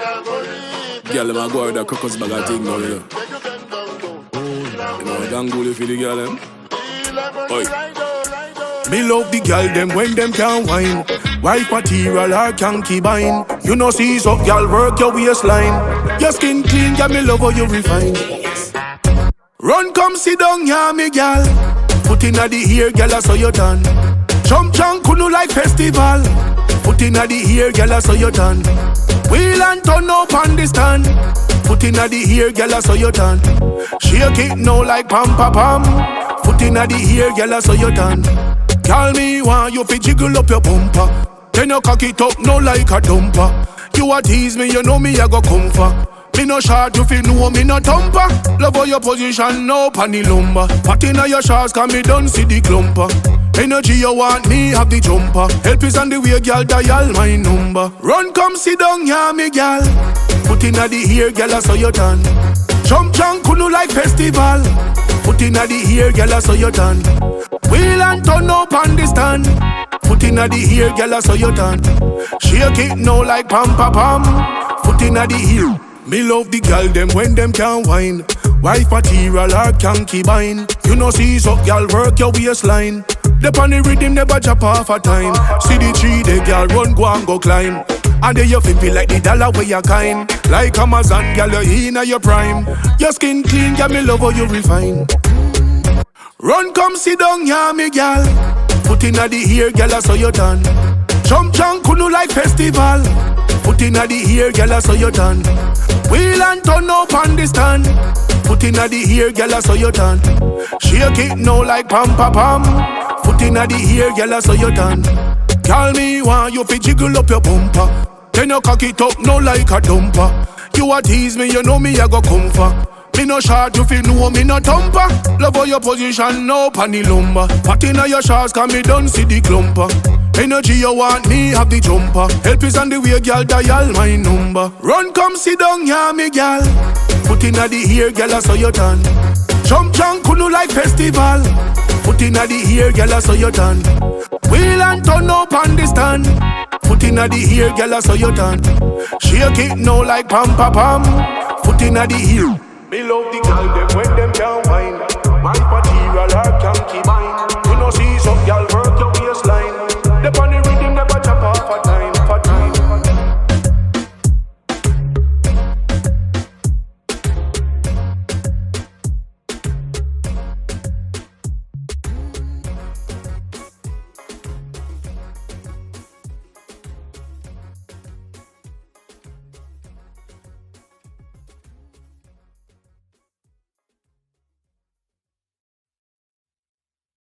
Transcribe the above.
Gyal, them a go out with a crocus bag of thing now, you know. You know, Ganggoolie for the gyal, them. Oi. Me love the gyal, them when them can wine. Wife material or concubine. You know, seize up, gyal, work your waistline. Your skin clean, gyal, me love how you refine. Run, come sit down, yeah, me gyal. Put inna the ear, gyal, I saw you done. Jump, jump, kunu like festival. Put inna the ear, gyal, I saw you done. Wheel and turn up on the stand. Put inna the ear, gyal, I saw you done. Shake it now like pam pam pam. Put inna the ear, gyal, I saw you done. Call me want you fi jiggle up your bumper. Then you cock it up no like a dumper. You a tease me, you know me I go come for. Me no short, you fi know me no thumper. Love how your position no pan the lumber. Pat inna your shorts, can me done see the clumper. Energy you want me have the jumper. Help is on the way, gyal, dial my number. Run, come sit down, yeah, me gyal. Put inna the ear, gyal, I saw you done. Jump, jump, kunu like festival. Put inna the ear, gyal, I saw you done. Wheel and turn up on the stand. Put inna the ear, gyal, I saw you done. Shake it now like pam pam pam. Put inna the ear. Me love the gyal, them when them can wine. Wife material or concubine. You know, seize up, gyal, work your waistline. Dep on the rhythm, never chop off a time. See the tree, the girl run, go and go climb. And then you flip it like the dollar where you kind. Like Amazon, girl, you in your prime. Your skin clean, girl, me love how you refine. Run, come sit down, yeah, me girl. Put inna the ear, girl, I saw you done. Jump, jump, kunu like festival. Put inna the ear, girl, I saw you done. Wheel and turn up on the stand. Put inna the ear, girl, I saw you done. Shake it now like pam pam pam. Put inna the ear, gyal, I saw you done. Call me want you fi jiggle up your bumper. Then you cock it up no like a dumper. You a tease me, you know me I go come for. Me no short, you fi know me no thumper. Love how your position no pan the lumber. Pat inna your shorts, can me done see the clumper. Energy you want me have the jumper. Help is on the way, gyal, dial my number. Run, come sit down, yeah, me gyal. Put inna the ear, gyal, I saw you done. Jump, jump, kunu like festival. Put inna the ear, gyal, I saw you done. Wheel and turn up on the stand. Put inna the ear, gyal, I saw you done. Shake it now like pam pam pam. Put inna the ear. Me love the gyal, them when them down.